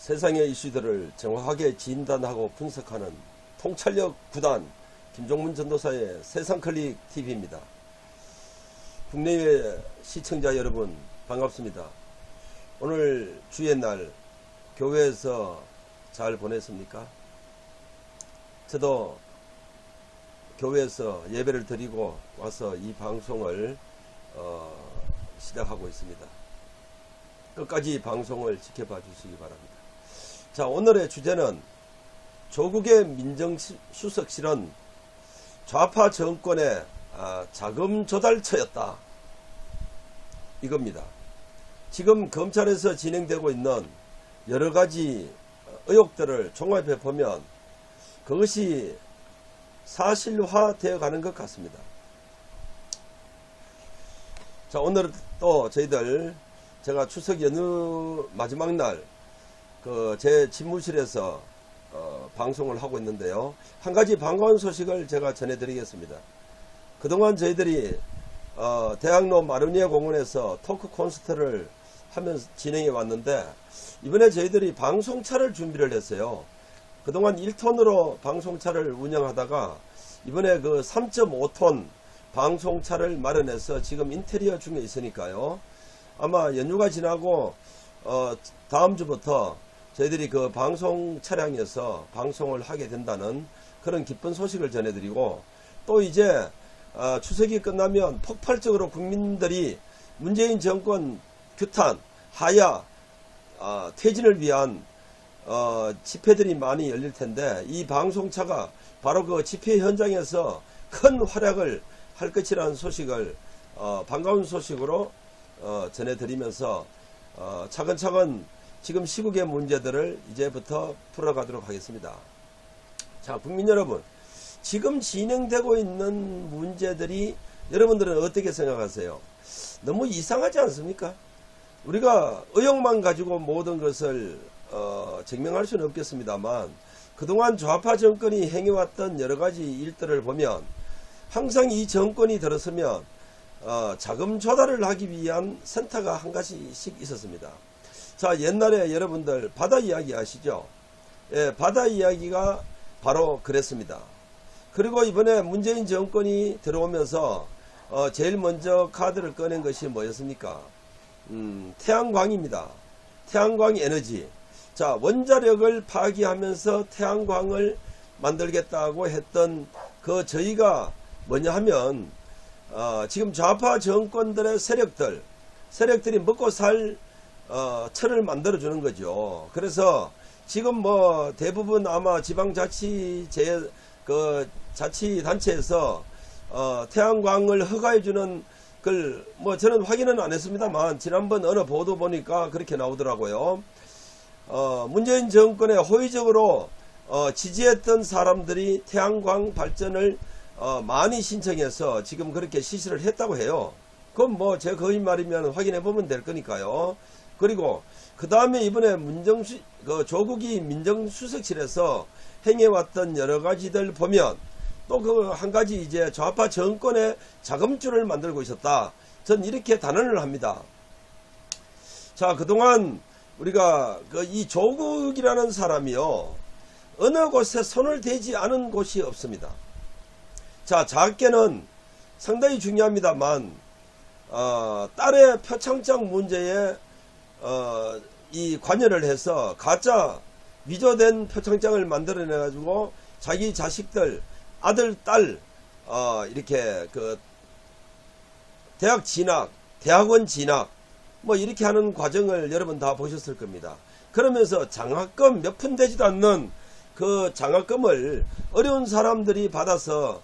세상의 이슈들을 정확하게 진단하고 분석하는 통찰력 9단 김종문 전도사의 세상클릭 TV입니다. 국내외 시청자 여러분 반갑습니다. 오늘 주의 날 교회에서 잘 보냈습니까? 저도 교회에서 예배를 드리고 와서 이 방송을 시작하고 있습니다. 끝까지 방송을 지켜봐 주시기 바랍니다. 자, 오늘의 주제는 조국의 민정수석실은 좌파 정권의 자금 조달처였다, 이겁니다. 지금 검찰에서 진행되고 있는 여러가지 의혹들을 종합해 보면 그것이 사실화되어 가는 것 같습니다. 자, 오늘 또 저희들 제가 추석 연휴 마지막 날 제 집무실에서 방송을 하고 있는데요. 한 가지 반가운 소식을 제가 전해드리겠습니다. 그동안 저희들이 대학로 마르니에 공원에서 토크 콘서트를 하면서 진행해 왔는데, 이번에 저희들이 방송차를 준비를 했어요. 그동안 1톤으로 방송차를 운영하다가 이번에 그 3.5톤 방송차를 마련해서 지금 인테리어 중에 있으니까요. 아마 연휴가 지나고 다음 주부터 저희들이 그 방송 차량에서 방송을 하게 된다는 그런 기쁜 소식을 전해드리고, 또 이제 추석이 끝나면 폭발적으로 국민들이 문재인 정권 규탄, 하야, 퇴진을 위한 집회들이 많이 열릴 텐데, 이 방송차가 바로 그 집회 현장에서 큰 활약을 할 것이라는 소식을 반가운 소식으로 전해드리면서 차근차근 지금 시국의 문제들을 이제부터 풀어가도록 하겠습니다. 자, 국민 여러분, 지금 진행되고 있는 문제들이 여러분들은 어떻게 생각하세요? 너무 이상하지 않습니까? 우리가 의혹만 가지고 모든 것을 증명할 수는 없겠습니다만, 그동안 좌파 정권이 행해왔던 여러가지 일들을 보면 항상 이 정권이 들어서면 자금 조달을 하기 위한 센터가 한 가지씩 있었습니다. 자, 옛날에 여러분들 바다 이야기 아시죠? 예, 바다 이야기가 바로 그랬습니다. 그리고 이번에 문재인 정권이 들어오면서 제일 먼저 카드를 꺼낸 것이 뭐였습니까? 태양광입니다. 태양광 에너지. 자, 원자력을 파기하면서 태양광을 만들겠다고 했던 그 저희가 뭐냐 하면 지금 좌파 정권들의 세력들이 먹고 살 철을 만들어 주는 거죠. 그래서 지금 뭐 대부분 아마 자치단체에서 태양광을 허가해 주는 걸 뭐 저는 확인은 안 했습니다만, 지난번 어느 보도 보니까 그렇게 나오더라고요. 문재인 정권에 호의적으로 지지했던 사람들이 태양광 발전을 많이 신청해서 지금 그렇게 실시를 했다고 해요. 그건 뭐 제 거짓말이면 확인해 보면 될 거니까요. 그리고 그 다음에 이번에 조국이 민정수석실에서 행해왔던 여러 가지들 보면 또 그 한 가지 이제 좌파 정권의 자금줄을 만들고 있었다, 전 이렇게 단언을 합니다. 자, 그동안 우리가 이 조국이라는 사람이요, 어느 곳에 손을 대지 않은 곳이 없습니다. 자, 작게는 상당히 중요합니다만 딸의 표창장 문제에 이 관여를 해서 가짜 위조된 표창장을 만들어내 가지고 자기 자식들, 아들, 딸 이렇게 그 대학 진학, 대학원 진학 뭐 이렇게 하는 과정을 여러분 다 보셨을 겁니다. 그러면서 장학금 몇 푼 되지도 않는 그 장학금을 어려운 사람들이 받아서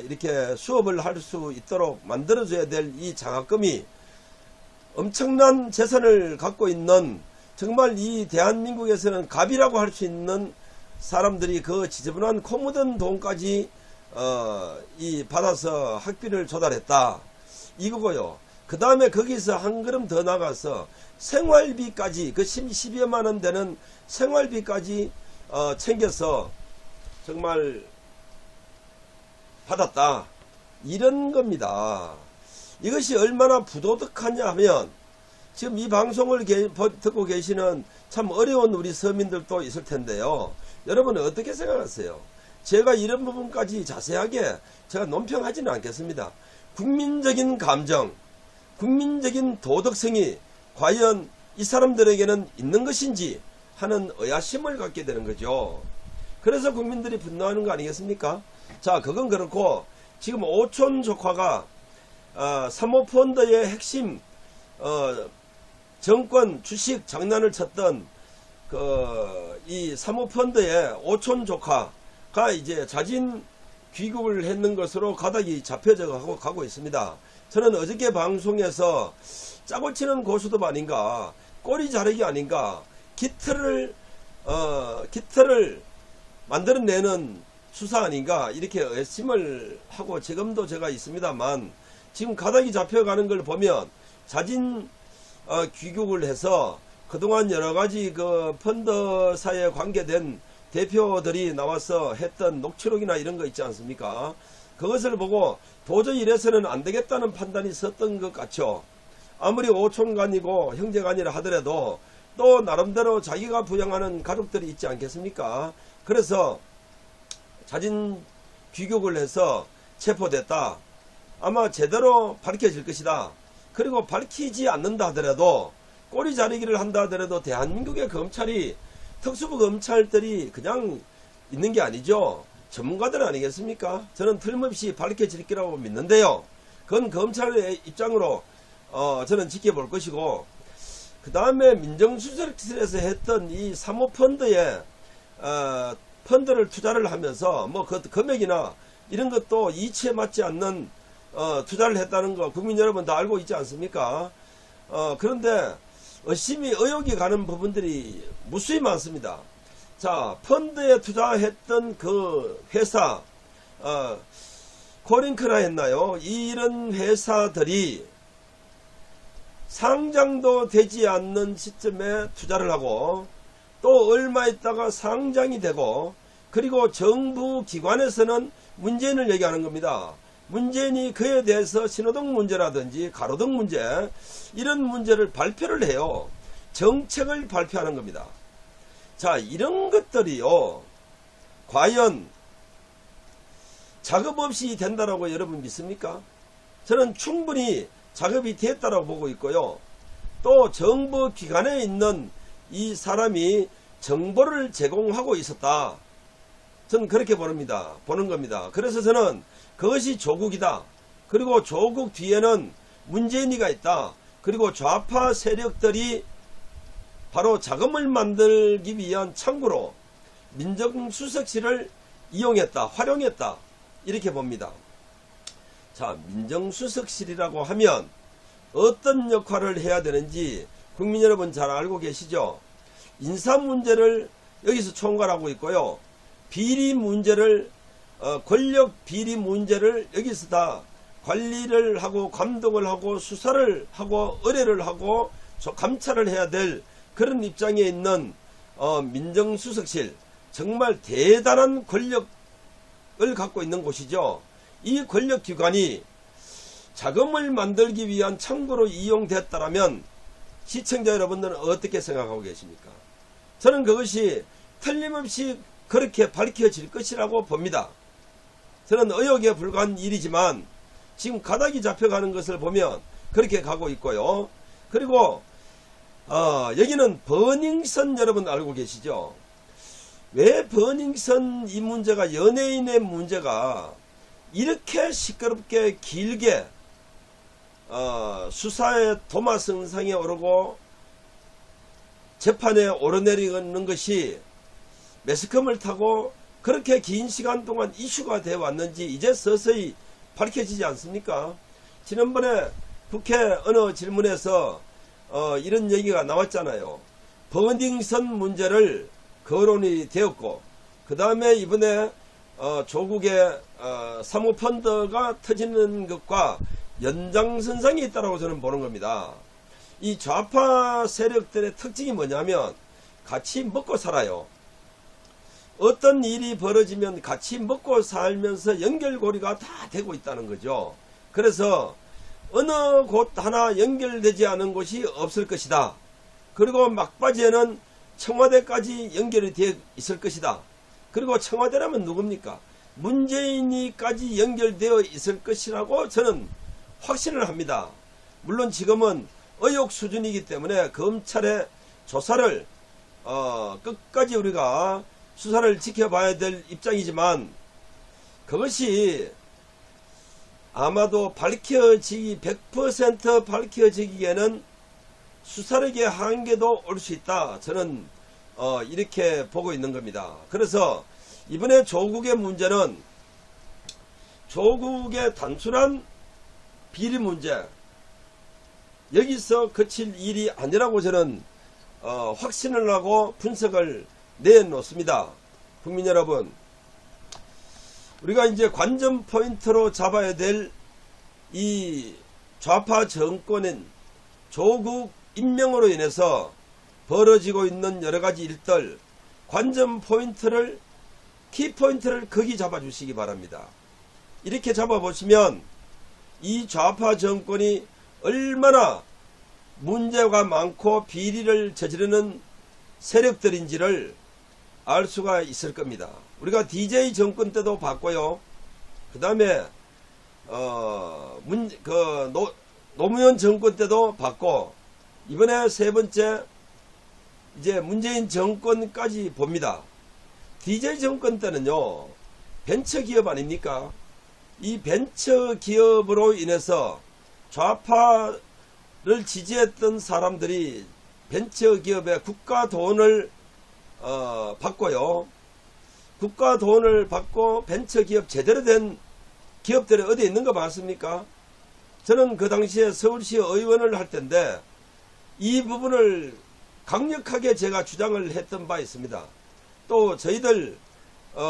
이렇게 수업을 할 수 있도록 만들어줘야 될 이 장학금이 엄청난 재산을 갖고 있는, 정말 이 대한민국에서는 갑이라고 할 수 있는 사람들이 그 지저분한 코 묻은 돈까지 받아서 학비를 조달했다, 이거고요. 그 다음에 거기서 한 걸음 더 나가서 생활비까지, 그 12여만원 되는 생활비까지 챙겨서 정말 받았다, 이런 겁니다. 이것이 얼마나 부도덕하냐 하면, 지금 이 방송을 듣고 계시는 참 어려운 우리 서민들도 있을 텐데요. 여러분은 어떻게 생각하세요? 제가 이런 부분까지 자세하게 제가 논평하지는 않겠습니다. 국민적인 감정, 국민적인 도덕성이 과연 이 사람들에게는 있는 것인지 하는 의아심을 갖게 되는 거죠. 그래서 국민들이 분노하는 거 아니겠습니까? 자, 그건 그렇고 지금 오촌 조카가 사모펀드의 핵심 정권 주식 장난을 쳤던 이 사모펀드의 오촌 조카가 이제 자진 귀국을 했는 것으로 가닥이 잡혀져 가고 있습니다. 저는 어저께 방송에서 짜고 치는 고수도 아닌가, 꼬리 자르기 아닌가, 깃털을 만들어내는 수사 아닌가, 이렇게 의심을 하고 지금도 제가 있습니다만, 지금 가닥이 잡혀가는 걸 보면 자진 귀국을 해서 그동안 여러가지 그 펀드사에 관계된 대표들이 나와서 했던 녹취록이나 이런 거 있지 않습니까? 그것을 보고 도저히 이래서는 안 되겠다는 판단이 섰던 것 같죠. 아무리 오촌간이고 형제간이라 하더라도 또 나름대로 자기가 부양하는 가족들이 있지 않겠습니까? 그래서 자진 귀국을 해서 체포됐다. 아마 제대로 밝혀질 것이다. 그리고 밝히지 않는다 하더라도, 꼬리 자르기를 한다 하더라도 대한민국의 검찰이, 특수부 검찰들이 그냥 있는 게 아니죠. 전문가들 아니겠습니까? 저는 틀림없이 밝혀질 거라고 믿는데요. 그건 검찰의 입장으로 저는 지켜볼 것이고, 그 다음에 민정수석실에서 했던 이 사모펀드에 펀드를 투자를 하면서 뭐 그 금액이나 이런 것도 이치에 맞지 않는 투자를 했다는 거 국민 여러분 다 알고 있지 않습니까? 그런데 의혹이 가는 부분들이 무수히 많습니다. 자, 펀드에 투자했던 그 회사, 코링크라 했나요? 이런 회사들이 상장도 되지 않는 시점에 투자를 하고, 또 얼마 있다가 상장이 되고, 그리고 정부 기관에서는 문재인을 얘기하는 겁니다. 문재인이 그에 대해서 신호등 문제라든지 가로등 문제, 이런 문제를 발표를 해요. 정책을 발표하는 겁니다. 자, 이런 것들이요, 과연 작업 없이 된다라고 여러분 믿습니까? 저는 충분히 작업이 됐다라고 보고 있고요. 또 정부 기관에 있는 이 사람이 정보를 제공하고 있었다. 저는 그렇게 보는 겁니다. 그래서 저는 그것이 조국이다. 그리고 조국 뒤에는 문재인이가 있다. 그리고 좌파 세력들이 바로 자금을 만들기 위한 창구로 민정수석실을 이용했다, 활용했다, 이렇게 봅니다. 자, 민정수석실이라고 하면 어떤 역할을 해야 되는지 국민 여러분 잘 알고 계시죠? 인사 문제를 여기서 총괄하고 있고요. 비리 문제를, 권력 비리 문제를 여기서 다 관리를 하고 감독을 하고 수사를 하고 의뢰를 하고 감찰을 해야 될 그런 입장에 있는 민정수석실, 정말 대단한 권력을 갖고 있는 곳이죠. 이 권력기관이 자금을 만들기 위한 창구로 이용됐다면 시청자 여러분들은 어떻게 생각하고 계십니까? 저는 그것이 틀림없이 그렇게 밝혀질 것이라고 봅니다. 저는 의혹에 불과한 일이지만 지금 가닥이 잡혀가는 것을 보면 그렇게 가고 있고요. 그리고 여기는 버닝썬 여러분 알고 계시죠? 왜 버닝썬 이 문제가, 연예인의 문제가 이렇게 시끄럽게 길게 수사의 도마성상에 오르고 재판에 오르내리는 것이 매스컴을 타고 그렇게 긴 시간 동안 이슈가 되어 왔는지 이제 서서히 밝혀지지 않습니까? 지난번에 국회 어느 질문에서 이런 얘기가 나왔잖아요. 버닝썬 문제를 거론이 되었고, 그 다음에 이번에 조국의 사모펀드가 터지는 것과 연장선상이 있다고 저는 보는 겁니다. 이 좌파 세력들의 특징이 뭐냐면 같이 먹고 살아요. 어떤 일이 벌어지면 같이 먹고 살면서 연결고리가 다 되고 있다는 거죠. 그래서 어느 곳 하나 연결되지 않은 곳이 없을 것이다. 그리고 막바지에는 청와대까지 연결이 되어 있을 것이다. 그리고 청와대라면 누굽니까? 문재인이까지 연결되어 있을 것이라고 저는 확신을 합니다. 물론 지금은 의혹 수준이기 때문에 검찰의 조사를 끝까지 우리가 수사를 지켜봐야 될 입장이지만, 그것이 아마도 100% 밝혀지기에는 수사력의 한계도 올 수 있다. 저는 이렇게 보고 있는 겁니다. 그래서 이번에 조국의 문제는 조국의 단순한 비리 문제, 여기서 그칠 일이 아니라고 저는 확신을 하고 분석을 내놓습니다. 국민 여러분, 우리가 이제 관전 포인트로 잡아야 될 이 좌파 정권인 조국 임명으로 인해서 벌어지고 있는 여러가지 일들, 관전 포인트를, 키포인트를 거기 잡아주시기 바랍니다. 이렇게 잡아보시면 이 좌파 정권이 얼마나 문제가 많고 비리를 저지르는 세력들인지를 알 수가 있을 겁니다. 우리가 DJ 정권 때도 봤고요. 그 다음에 노무현 정권 때도 봤고, 이번에 세 번째 이제 문재인 정권까지 봅니다. DJ 정권 때는요, 벤처기업 아닙니까? 이 벤처기업으로 인해서 좌파를 지지했던 사람들이 벤처기업에 국가 돈을 받고요. 국가 돈을 받고 벤처기업 제대로 된 기업들이 어디 있는 거 맞습니까? 저는 그 당시에 서울시 의원을 할 텐데 이 부분을 강력하게 제가 주장을 했던 바 있습니다. 또 저희들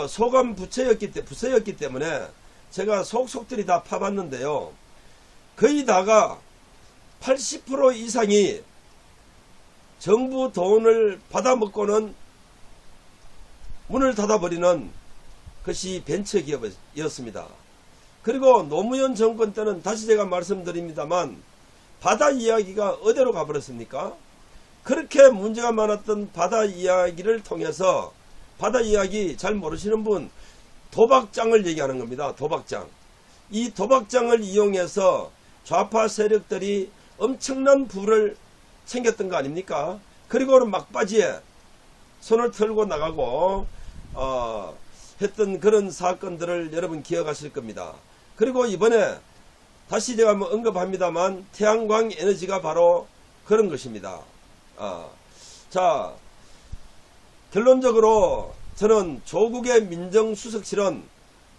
소관 부서였기 때문에 제가 속속들이 다 파봤는데요. 거의 다가 80% 이상이 정부 돈을 받아먹고는 문을 닫아버리는 것이 벤처기업이었습니다. 그리고 노무현 정권 때는 다시 제가 말씀드립니다만 바다 이야기가 어디로 가버렸습니까? 그렇게 문제가 많았던 바다 이야기를 통해서, 바다 이야기 잘 모르시는 분, 도박장을 얘기하는 겁니다. 도박장. 이 도박장을 이용해서 좌파 세력들이 엄청난 부를 챙겼던 거 아닙니까? 그리고는 막바지에 손을 털고 나가고 했던 그런 사건들을 여러분 기억하실 겁니다. 그리고 이번에 다시 제가 언급합니다만 태양광 에너지가 바로 그런 것입니다. 자, 결론적으로 저는 조국의 민정수석실은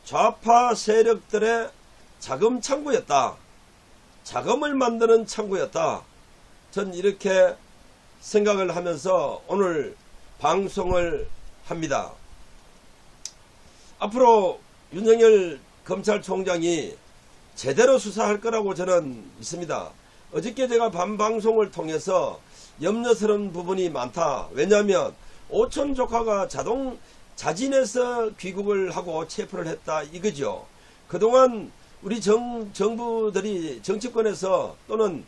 좌파 세력들의 자금 창구였다. 자금을 만드는 창구였다. 전 이렇게 생각을 하면서 오늘 방송을 합니다. 앞으로 윤석열 검찰총장이 제대로 수사할 거라고 저는 믿습니다. 어저께 제가 밤방송을 통해서 염려스러운 부분이 많다. 왜냐하면 오촌 조카가 자진해서 귀국을 하고 체포를 했다 이거죠. 그동안 우리 정부들이 정치권에서 또는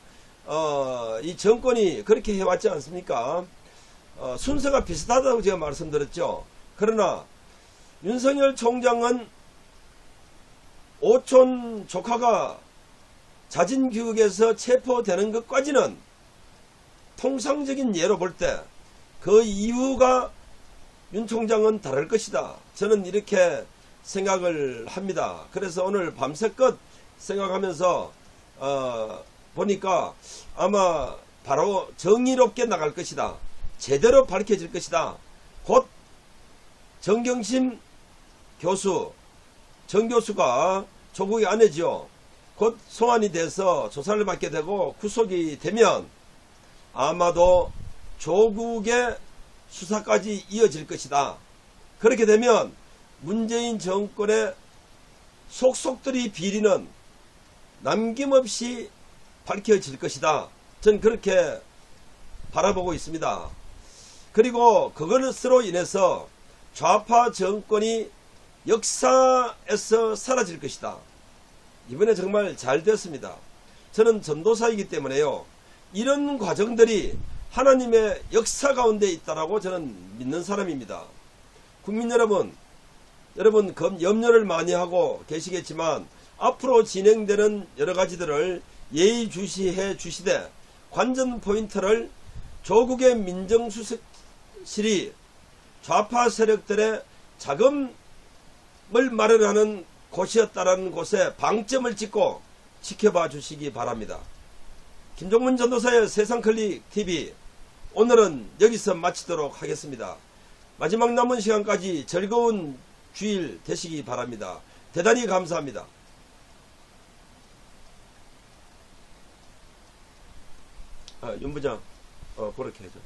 이 정권이 그렇게 해왔지 않습니까? 순서가 비슷하다고 제가 말씀드렸죠. 그러나 윤석열 총장은 오촌 조카가 자진귀국에서 체포되는 것까지는 통상적인 예로 볼 때 그 이유가 윤 총장은 다를 것이다. 저는 이렇게 생각을 합니다. 그래서 오늘 밤새껏 생각하면서 보니까 아마 바로 정의롭게 나갈 것이다. 제대로 밝혀질 것이다. 곧 정경심 교수, 정 교수가 조국의 아내지요. 곧 소환이 돼서 조사를 받게 되고 구속이 되면 아마도 조국의 수사까지 이어질 것이다. 그렇게 되면 문재인 정권의 속속들이 비리는 남김없이 밝혀질 것이다. 전 그렇게 바라보고 있습니다. 그리고 그것으로 인해서 좌파 정권이 역사에서 사라질 것이다. 이번에 정말 잘 됐습니다. 저는 전도사이기 때문에요. 이런 과정들이 하나님의 역사 가운데 있다라고 저는 믿는 사람입니다. 국민 여러분 염려를 많이 하고 계시겠지만 앞으로 진행되는 여러 가지들을 예의주시해 주시되 관전 포인트를 조국의 민정수석실이 좌파 세력들의 자금을 마련하는 곳이었다는 곳에 방점을 찍고 지켜봐 주시기 바랍니다. 김종문 전도사의 세상클릭TV 오늘은 여기서 마치도록 하겠습니다. 마지막 남은 시간까지 즐거운 주일 되시기 바랍니다. 대단히 감사합니다. 윤부장 그렇게 해줘.